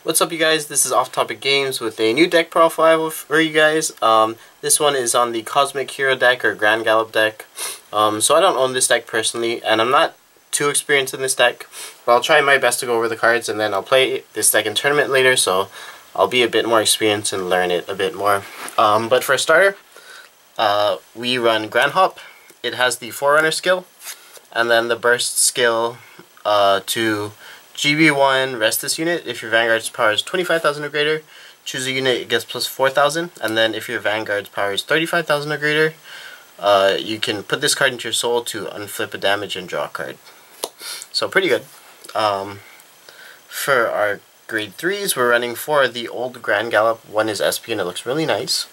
What's up, you guys? This is OffTopicGames with a new deck profile for you guys. This one is on the Cosmic Hero deck or Grand Gallop deck. So I don't own this deck personally, and I'm not too experienced in this deck, but I'll try my best to go over the cards, and then I'll play this deck in tournament later, so I'll be a bit more experienced and learn it a bit more. But for a starter, we run Grand Hop. It has the Forerunner skill, and then the Burst skill to GB1, rest this unit. If your Vanguard's power is 25,000 or greater, choose a unit, it gets plus 4,000. And then if your Vanguard's power is 35,000 or greater, you can put this card into your soul to unflip a damage and draw a card. So pretty good. For our grade 3s, we're running 4 the old Grand Gallop. One is SP and it looks really nice.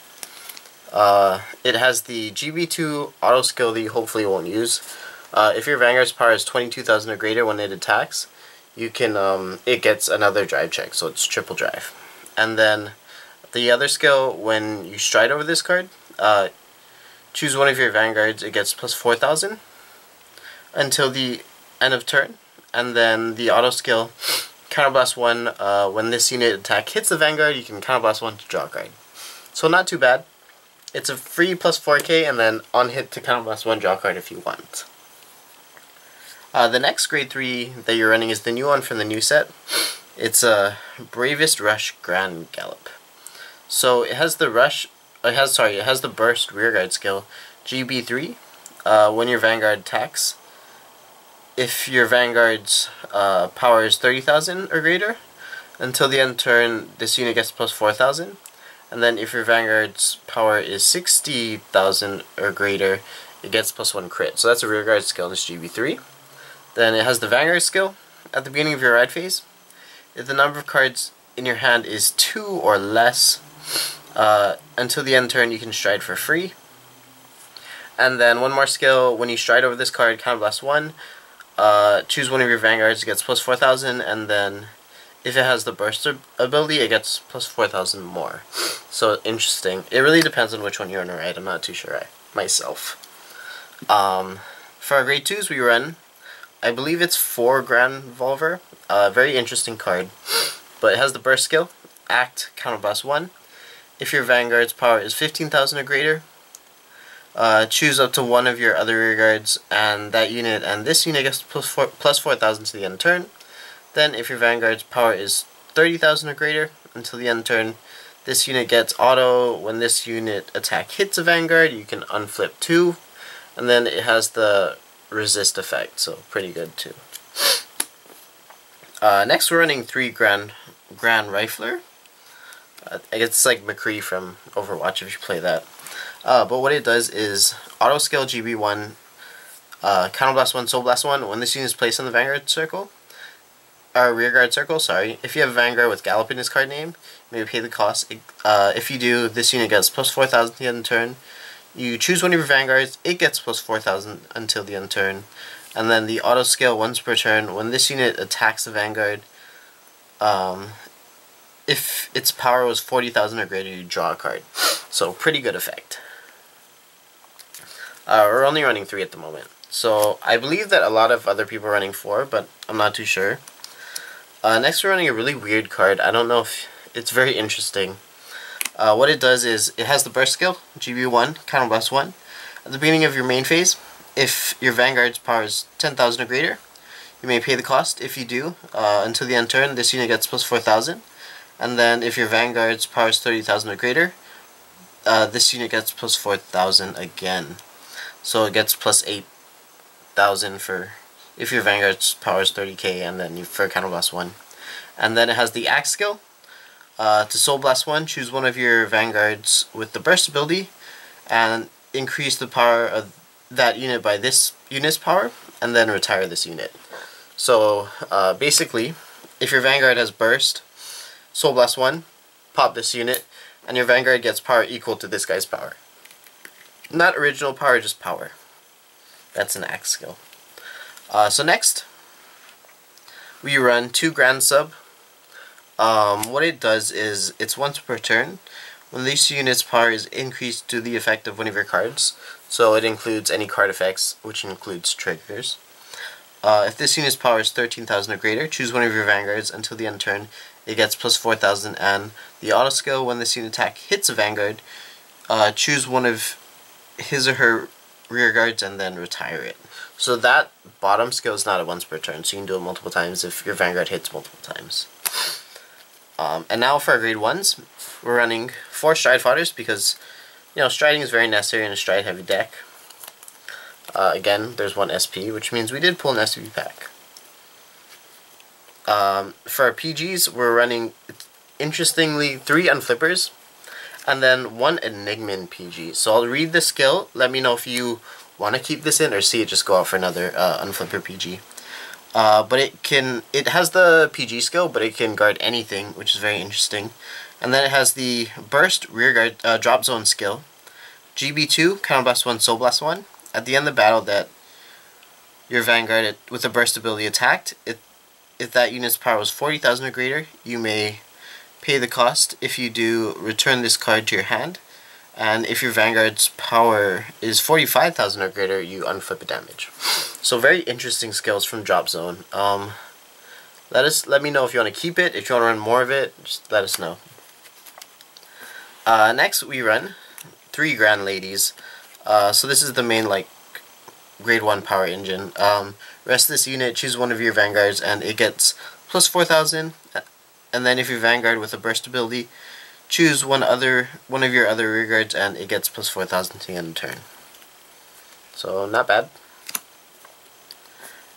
It has the GB2 auto skill that you hopefully won't use. If your Vanguard's power is 22,000 or greater when it attacks, you can it gets another drive check, so it's triple drive. And then the other skill, when you stride over this card, choose one of your Vanguards, it gets plus 4,000 until the end of turn. And then the auto skill, Counterblast 1, when this unit attack hits the Vanguard, you can Counterblast 1 to draw a card. So not too bad. It's a free plus 4k, and then on hit to Counterblast 1, draw a card if you want. The next grade 3 that you're running is the new one from the new set. It's a Bravest Rush Grand Gallop. So it has the burst rearguard skill, GB3. When your Vanguard attacks, if your Vanguard's power is 30,000 or greater, until the end of turn, this unit gets plus 4,000. And then if your Vanguard's power is 60,000 or greater, it gets plus 1 crit. So that's a rearguard skill, this GB3. Then it has the Vanguard skill. At the beginning of your ride phase, if the number of cards in your hand is 2 or less, until the end turn you can stride for free. And then one more skill, when you stride over this card, Counterblast 1, choose one of your Vanguards, it gets plus 4,000, and then if it has the burst ability, it gets plus 4,000 more. So interesting. It really depends on which one you want to ride. I'm not too sure myself. For our grade 2s, we run, I believe it's 4 Grand Volver. Very interesting card. But it has the burst skill, Act, Counterblast 1. If your Vanguard's power is 15,000 or greater, choose up to one of your other rearguards, and that unit and this unit gets plus 4,000 to the end of turn. Then if your Vanguard's power is 30,000 or greater, until the end of turn, this unit gets auto. When this unit attack hits a Vanguard, you can unflip 2. And then it has the resist effect, so pretty good too. Next we're running 3 Grand Rifler. It's like McCree from Overwatch if you play that. But what it does is auto skill GB1, Counterblast 1, Soul Blast 1. When this unit is placed on the Vanguard circle, or rearguard circle, sorry. If you have Vanguard with Gallop in his card name, you may pay the cost. If you do, this unit gets plus 4,000 at the end of the turn. You choose one of your Vanguards, it gets plus 4,000 until the end of turn. And then the auto skill, once per turn, when this unit attacks the Vanguard, if its power was 40,000 or greater, you draw a card. So pretty good effect. We're only running 3 at the moment. So I believe that a lot of other people are running 4, but I'm not too sure. Next we're running a really weird card. I don't know if it's very interesting. What it does is, it has the burst skill, GB1, Counterblast 1. At the beginning of your main phase, if your Vanguard's power is 10,000 or greater, you may pay the cost. If you do, until the end turn, this unit gets plus 4,000. And then if your Vanguard's power is 30,000 or greater, this unit gets plus 4,000 again. So it gets plus 8,000 for if your Vanguard's power is 30k, and then for Counterblast 1. And then it has the Axe skill. To Soul Blast 1, choose one of your Vanguards with the burst ability and increase the power of that unit by this unit's power, and then retire this unit. So basically, if your Vanguard has burst, Soul Blast 1, pop this unit, and your Vanguard gets power equal to this guy's power. Not original power, just power. That's an Axe skill. So next, we run 2 Grand Sub. What it does is, it's once per turn. When this unit's power is increased to the effect of one of your cards, so it includes any card effects, which includes triggers. If this unit's power is 13,000 or greater, choose one of your Vanguards. Until the end turn, it gets plus 4,000, and the auto skill, when this unit attack hits a Vanguard, choose one of his or her rear guards and then retire it. So that bottom skill is not a once per turn, so you can do it multiple times if your Vanguard hits multiple times. And now for our grade 1s, we're running 4 Stride Fighters because, you know, striding is very necessary in a stride heavy deck. Again, there's 1 SP, which means we did pull an SP pack. For our PGs, we're running, interestingly, 3 Unflippers and then 1 Enigman PG. So I'll read the skill. Let me know if you want to keep this in or see it just go out for another Unflipper PG. But it has the PG skill, but it can guard anything, which is very interesting. And then it has the Burst Rear Guard Drop Zone skill, GB2 Counter Blast 1 Soul Blast 1. At the end of the battle that your Vanguard with a burst ability attacked, if that unit's power was 40,000 or greater, you may pay the cost. If you do, return this card to your hand. And if your Vanguard's power is 45,000 or greater, you unflip a damage. So very interesting skills from Drop Zone. Let me know if you want to keep it. If you want to run more of it, just let us know. Next we run 3 Grand Ladies. So this is the main grade 1 power engine. Rest this unit, choose one of your Vanguards, and it gets plus 4,000. And then if your Vanguard with a burst ability, choose one of your other rear guards, and it gets plus 4,000 to the end of the turn. So not bad.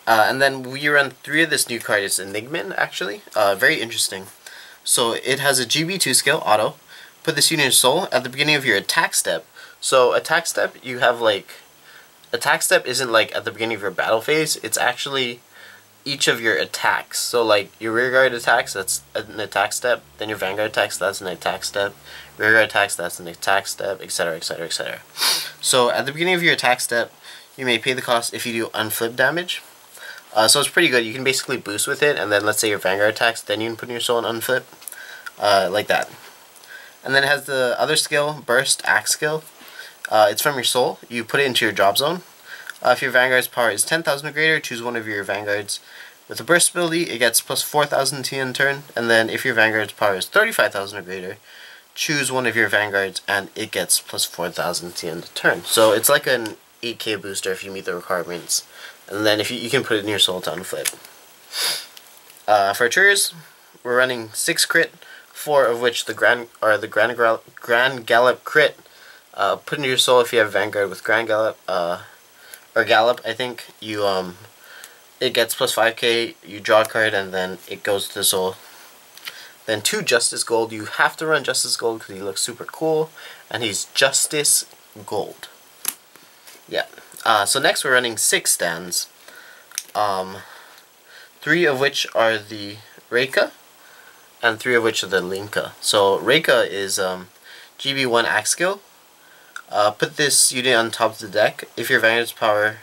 And then we run 3 of this new card. It's Enigman, actually. Very interesting. So it has a GB2 skill, auto. Put this unit in soul at the beginning of your attack step. So attack step, you have attack step isn't at the beginning of your battle phase. It's actually each of your attacks. So your rear guard attacks, that's an attack step. Then your Vanguard attacks, that's an attack step. Rear guard attacks, that's an attack step, etc., etc., etc. So at the beginning of your attack step, you may pay the cost if you do unflip damage. So it's pretty good. You can basically boost with it, and then let's say your Vanguard attacks, then you can put in your soul and unflip, like that. And then it has the other skill, Burst Axe skill. It's from your soul. You put it into your drop zone. If your Vanguard's power is 10,000 or greater, choose one of your Vanguards. With a burst ability, it gets plus 4,000 to the end turn. And then if your Vanguard's power is 35,000 or greater, choose one of your Vanguards, and it gets plus 4,000 to the end of turn. So it's like an 8k booster if you meet the requirements. And then if you can put it in your soul to unflip. For triggers, we're running 6 crit, 4 of which the Grand Gallop crit. Put into your soul if you have Vanguard with Grand Gallop, or Gallop, I think. It gets plus 5k, you draw a card, and then it goes to the soul. Then 2 Justice Gold. You have to run Justice Gold because he looks super cool, and he's Justice Gold. Yeah. So next we're running 6 stands. 3 of which are the Reika, and 3 of which are the Linka. So Reika is GB1 Axe skill. Put this unit on top of the deck. If your Vanguard's power,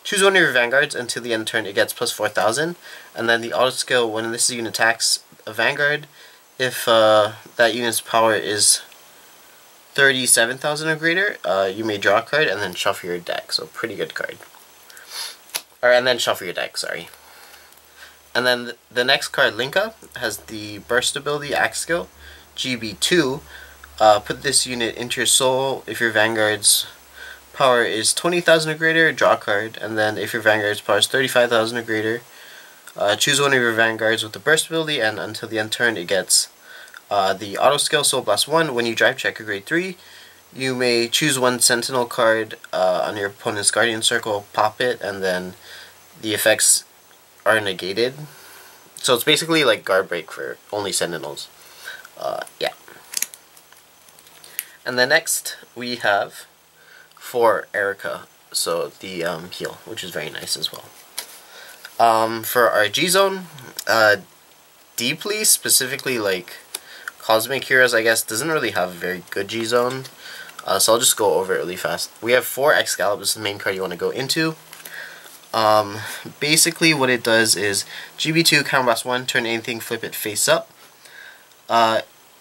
choose one of your Vanguards until the end of the turn, it gets plus 4,000. And then the auto skill, when this unit attacks a Vanguard, if that unit's power is 37,000 or greater, you may draw a card and then shuffle your deck. So pretty good card. And then shuffle your deck, sorry. And then the next card, Linka, has the burst ability, Axe skill, GB2. Put this unit into your soul. If your Vanguard's power is 20,000 or greater, draw a card. And then if your Vanguard's power is 35,000 or greater, choose one of your Vanguards with the burst ability, and until the end of turn, it gets the auto skill, Soul Blast 1. When you drive check a grade 3, you may choose 1 Sentinel card on your opponent's Guardian Circle, pop it, and then the effects are negated. So it's basically like guard break for only Sentinels. Yeah. And then next we have for Erica, so the heal, which is very nice as well. For our G-Zone, Deeply, specifically Cosmic Heroes, I guess, doesn't really have a very good G-Zone. So I'll just go over it really fast. We have 4 X-Gallop. This is the main card you want to go into. Basically what it does is GB2 Counter Blast 1, turn anything, flip it face up.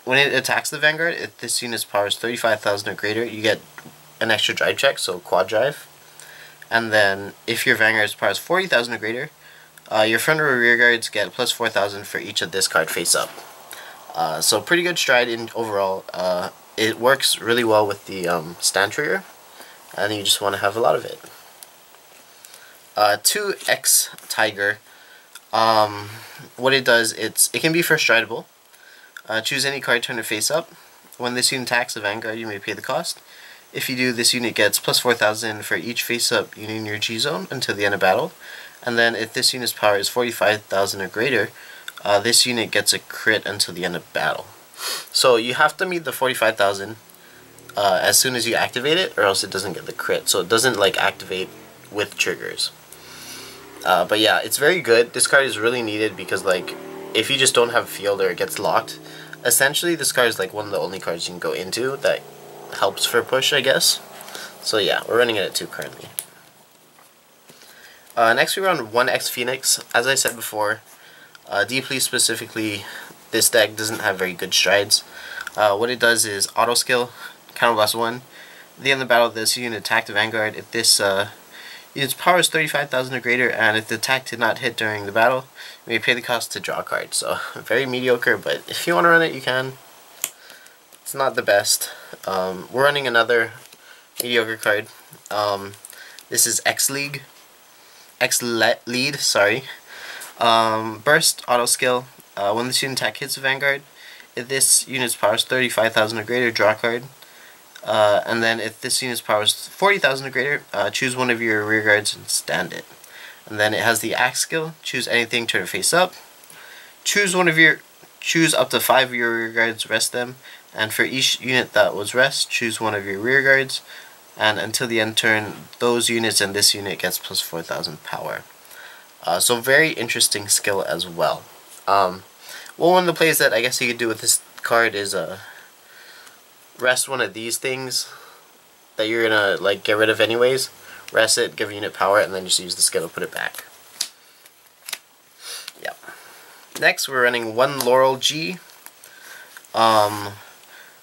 When it attacks the Vanguard, if this unit's power is 35,000 or greater, you get an extra drive check, so quad drive. And then if your Vanguard's power is 40,000 or greater, your front or rear guards get plus 4,000 for each of this card face up. So pretty good stride in overall. It works really well with the stand trigger, and you just want to have a lot of it. 2X Tiger. What it does, it can be first strideable. Choose any card, turn it face up. When this unit attacks a Vanguard, you may pay the cost. If you do, this unit gets plus 4,000 for each face-up unit in your G-zone until the end of battle. And then if this unit's power is 45,000 or greater, this unit gets a crit until the end of battle. So you have to meet the 45,000 as soon as you activate it, or else it doesn't get the crit. So it doesn't like activate with triggers. But yeah, it's very good. This card is really needed because like if you just don't have field or it gets locked, essentially this card is like one of the only cards you can go into that helps for push, I guess. So yeah, we're running it at 2 currently. Next we run 1X Phoenix. As I said before, deeply specifically, this deck doesn't have very good strides. What it does is auto skill, counterblast 1. At the end of the battle, this unit attacked the Vanguard. If this unit's power is 35,000 or greater, and if the attack did not hit during the battle, you may pay the cost to draw a card. So very mediocre, but if you want to run it, you can. It's not the best. We're running another mediocre card. This is X-Lead, sorry. Burst, auto skill. When this unit attack hits a Vanguard, if this unit's power is 35,000 or greater, draw a card. And then if this unit's power is 40,000 or greater, choose one of your rear guards and stand it. And then it has the axe skill. Choose anything, turn it face up. Choose up to 5 of your rear guards, rest them. And for each unit that was rest, choose one of your rear guards. And until the end turn, those units and this unit gets plus 4,000 power. So very interesting skill as well. Well, one of the plays that I guess you could do with this card is rest one of these things that you're gonna like get rid of anyways. Rest it, give a unit power, and then just use the skill to put it back. Yep. Next, we're running 1 Laurel G.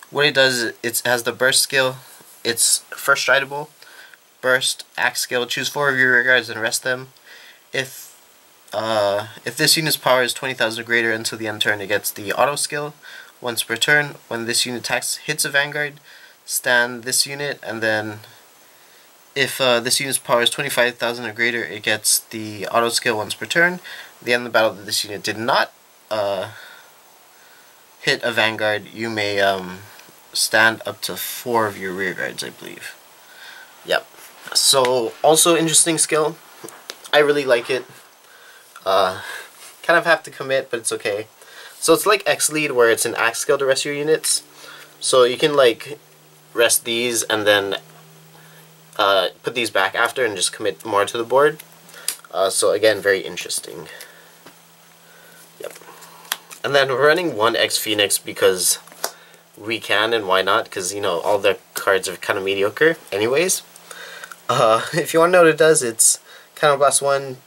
What it does is it has the burst skill. It's first strideable. Burst, axe skill. Choose 4 of your rear guards and rest them. If this unit's power is 20,000 or greater until the end turn, it gets the auto skill. Once per turn, when this unit attacks, hits a Vanguard, stand this unit, and then if this unit's power is 25,000 or greater, it gets the auto skill once per turn. At the end of the battle that this unit did not hit a Vanguard, you may stand up to 4 of your rear guards, I believe. Yep. So, also interesting skill. I really like it. Kind of have to commit, but it's okay. So it's like X-Lead, where it's an axe skill to rest your units. So you can like rest these and then put these back after and just commit more to the board. So again, very interesting. Yep. And then we're running 1X Phoenix because we can, and why not? Because, you know, all the cards are kind of mediocre anyways. If you want to know what it does, it's counterblast 1.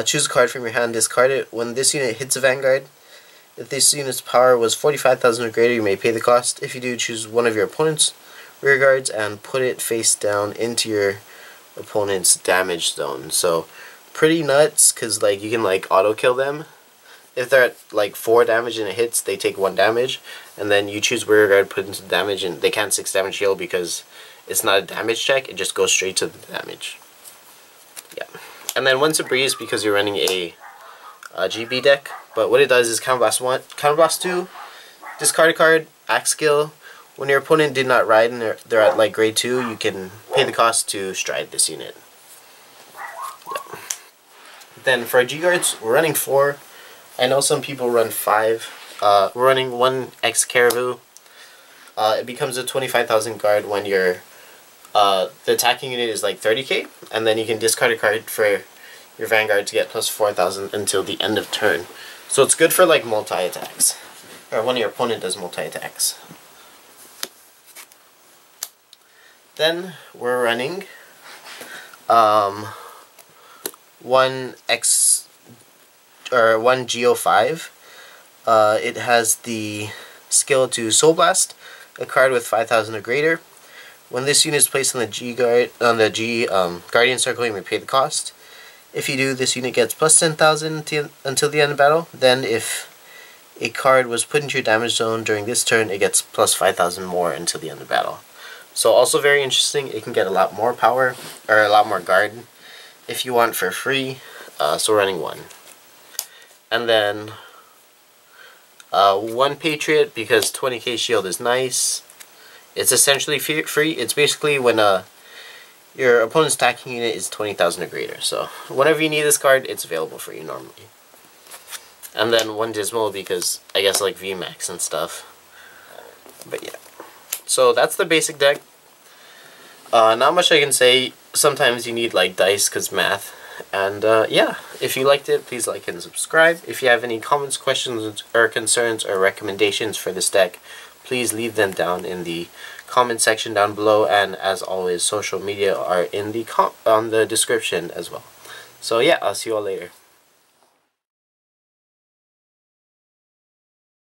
Choose a card from your hand, discard it. When this unit hits a Vanguard, if this unit's power was 45,000 or greater, you may pay the cost. If you do, choose one of your opponent's rear guards and put it face down into your opponent's damage zone. So pretty nuts, because like you can like auto kill them. If they're at like 4 damage and it hits, they take 1 damage, and then you choose rear guard, put into damage, and they can't 6 damage heal because it's not a damage check, it just goes straight to the damage. Yeah. And then once a breeze because you're running a GB deck. But what it does is counterblast 1, counterblast 2, discard a card, axe skill. When your opponent did not ride and they're at like grade 2, you can pay the cost to stride this unit. Yep. Then for our G guards, we're running 4. I know some people run 5. We're running 1X Caribou. It becomes a 25,000 guard when your the attacking unit is like 30k, and then you can discard a card for your Vanguard to get plus 4,000 until the end of turn. So it's good for like multi-attacks, or when your opponent does multi-attacks. Then we're running 1X or 1G-05. It has the skill to Soul Blast, a card with 5,000 or greater. When this unit is placed on the Guardian Circle, you may pay the cost. If you do, this unit gets plus 10,000 until the end of battle. Then if a card was put into your damage zone during this turn, it gets plus 5,000 more until the end of battle. So also very interesting, it can get a lot more power, or a lot more guard if you want for free, so running 1. And then 1 Patriot, because 20k shield is nice. It's essentially free. It's basically when your opponent's attacking unit is 20,000 or greater. So whenever you need this card, it's available for you normally. And then 1 Dismal, because I guess like VMAX and stuff. But yeah. So that's the basic deck. Not much I can say. Sometimes you need like dice because math. And yeah, if you liked it, please like and subscribe. If you have any comments, questions, or concerns, or recommendations for this deck, please leave them down in the comment section down below. And as always, social media are in the on the description as well. So yeah, I'll see you all later.